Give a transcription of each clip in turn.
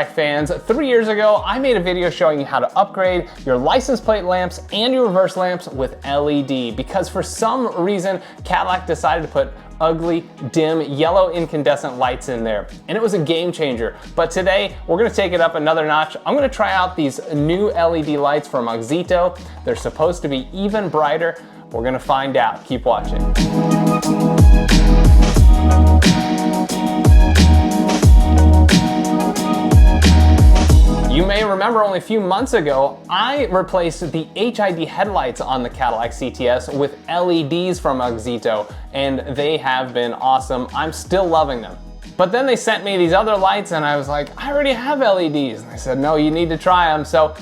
Cadillac fans, 3 years ago, I made a video showing you how to upgrade your license plate lamps and your reverse lamps with LED because for some reason, Cadillac decided to put ugly, dim, yellow incandescent lights in there. And it was a game changer. But today, we're gonna take it up another notch. I'm gonna try out these new LED lights from Auxito. They're supposed to be even brighter. We're gonna find out. Keep watching. You may remember only a few months ago, I replaced the HID headlights on the Cadillac CTS with LEDs from Auxito, and they have been awesome. I'm still loving them. But then they sent me these other lights and I was like, I already have LEDs. And they said, no, you need to try them. So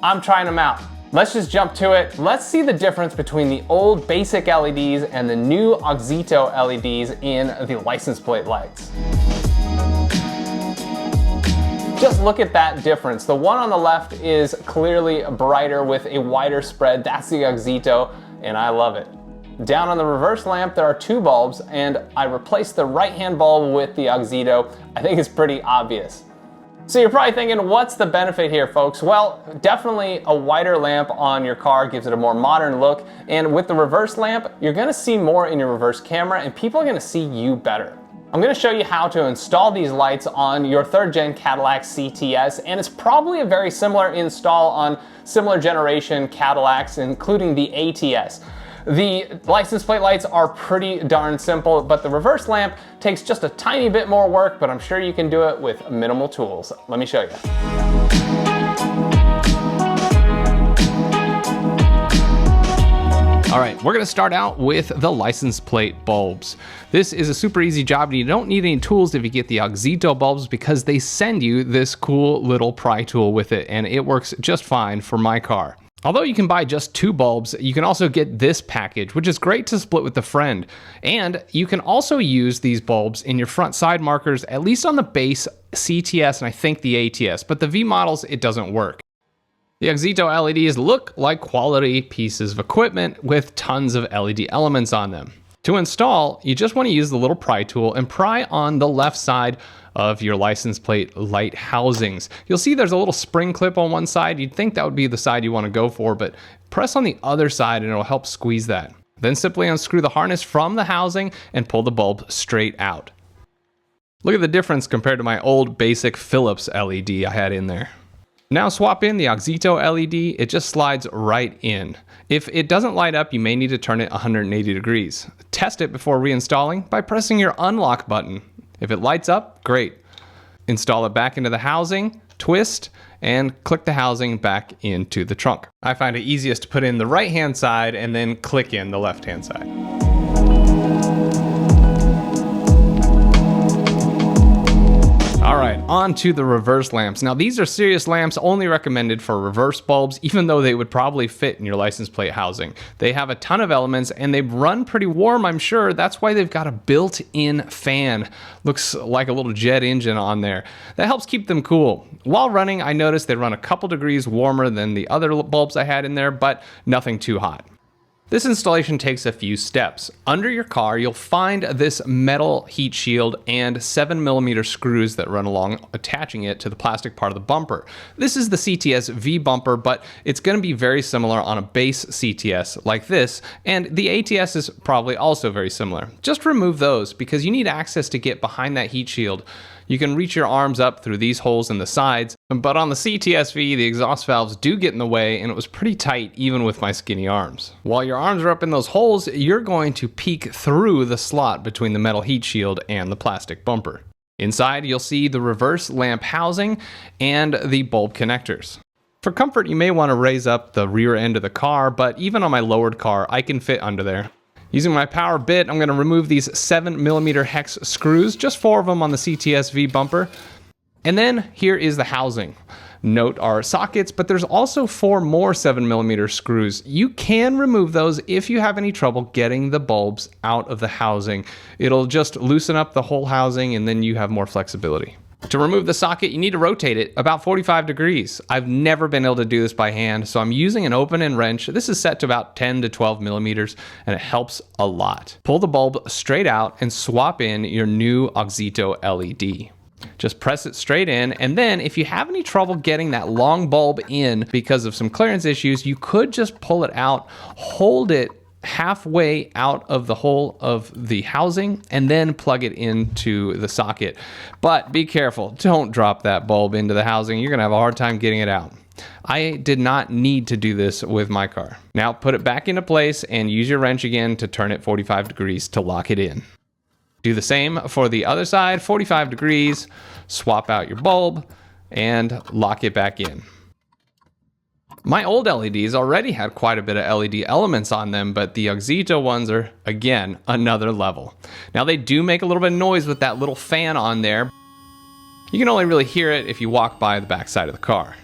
I'm trying them out. Let's just jump to it. Let's see the difference between the old basic LEDs and the new Auxito LEDs in the license plate lights. Just look at that difference. The one on the left is clearly brighter with a wider spread. That's the Auxito, and I love it. Down on the reverse lamp, there are two bulbs, and I replaced the right-hand bulb with the Auxito. I think it's pretty obvious. So you're probably thinking, what's the benefit here, folks? Well, definitely a wider lamp on your car gives it a more modern look, and with the reverse lamp, you're gonna see more in your reverse camera, and people are gonna see you better. I'm gonna show you how to install these lights on your third gen Cadillac CTS, and it's probably a very similar install on similar generation Cadillacs, including the ATS. The license plate lights are pretty darn simple, but the reverse lamp takes just a tiny bit more work, but I'm sure you can do it with minimal tools. Let me show you. All right, we're gonna start out with the license plate bulbs. This is a super easy job and you don't need any tools if you get the Auxito bulbs because they send you this cool little pry tool with it and it works just fine for my car. Although you can buy just two bulbs, you can also get this package, which is great to split with a friend. And you can also use these bulbs in your front side markers, at least on the base CTS and I think the ATS, but the V models, it doesn't work. The Auxito LEDs look like quality pieces of equipment with tons of LED elements on them. To install, you just want to use the little pry tool and pry on the left side of your license plate light housings. You'll see there's a little spring clip on one side. You'd think that would be the side you want to go for, but press on the other side and it'll help squeeze that. Then simply unscrew the harness from the housing and pull the bulb straight out. Look at the difference compared to my old basic Philips LED I had in there. Now swap in the Auxito LED, it just slides right in. If it doesn't light up, you may need to turn it 180 degrees. Test it before reinstalling by pressing your unlock button. If it lights up, great. Install it back into the housing, twist, and click the housing back into the trunk. I find it easiest to put in the right-hand side and then click in the left-hand side. All right, on to the reverse lamps. Now these are serious lamps only recommended for reverse bulbs, even though they would probably fit in your license plate housing. They have a ton of elements and they run pretty warm, I'm sure. That's why they've got a built-in fan. Looks like a little jet engine on there. That helps keep them cool. While running, I noticed they run a couple degrees warmer than the other bulbs I had in there, but nothing too hot. This installation takes a few steps. Under your car, you'll find this metal heat shield and 7mm screws that run along, attaching it to the plastic part of the bumper. This is the cts-v bumper, but it's going to be very similar on a base CTS like this, and the ATS is probably also very similar. Just remove those because you need access to get behind that heat shield. You can reach your arms up through these holes in the sides, but on the cts-v, the exhaust valves do get in the way and it was pretty tight even with my skinny arms. While your arms are up in those holes, you're going to peek through the slot between the metal heat shield and the plastic bumper. Inside, you'll see the reverse lamp housing and the bulb connectors. For comfort, you may want to raise up the rear end of the car, but even on my lowered car, I can fit under there. Using my power bit, I'm going to remove these 7mm hex screws, just 4 of them on the cts-v bumper. And then here is the housing. Note our sockets, but there's also 4 more 7mm screws. You can remove those if you have any trouble getting the bulbs out of the housing. It'll just loosen up the whole housing and then you have more flexibility. To remove the socket, you need to rotate it about 45 degrees. I've never been able to do this by hand, so I'm using an open-end wrench. This is set to about 10 to 12 millimeters, and it helps a lot. Pull the bulb straight out and swap in your new Auxito LED. Just press it straight in, and then if you have any trouble getting that long bulb in because of some clearance issues, you could just pull it out, hold it halfway out of the hole of the housing, and then plug it into the socket. But be careful, don't drop that bulb into the housing. You're gonna have a hard time getting it out. I did not need to do this with my car. Now put it back into place and use your wrench again to turn it 45 degrees to lock it in. Do the same for the other side, 45 degrees, swap out your bulb, and lock it back in. My old LEDs already had quite a bit of LED elements on them, but the Auxito ones are, again, another level. Now they do make a little bit of noise with that little fan on there. You can only really hear it if you walk by the back side of the car.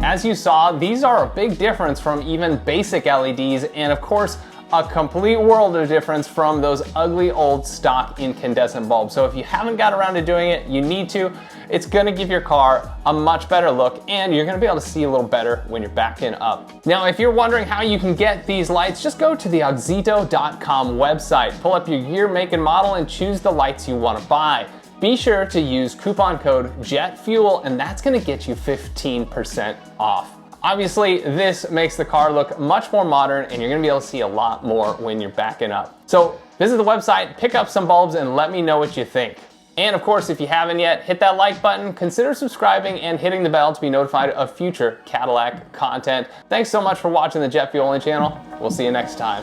As you saw, these are a big difference from even basic LEDs, and of course, a complete world of difference from those ugly old stock incandescent bulbs. So if you haven't got around to doing it, you need to. It's gonna give your car a much better look, and you're gonna be able to see a little better when you're backing up. Now, if you're wondering how you can get these lights, just go to the auxito.com website, pull up your year, make, and model, and choose the lights you wanna buy. Be sure to use coupon code JETFUEL, and that's gonna get you 15% off. Obviously, this makes the car look much more modern, and you're gonna be able to see a lot more when you're backing up. So visit the website, pick up some bulbs, and let me know what you think. And of course, if you haven't yet, hit that like button, consider subscribing and hitting the bell to be notified of future Cadillac content. Thanks so much for watching the Jet Fuel Only channel. We'll see you next time.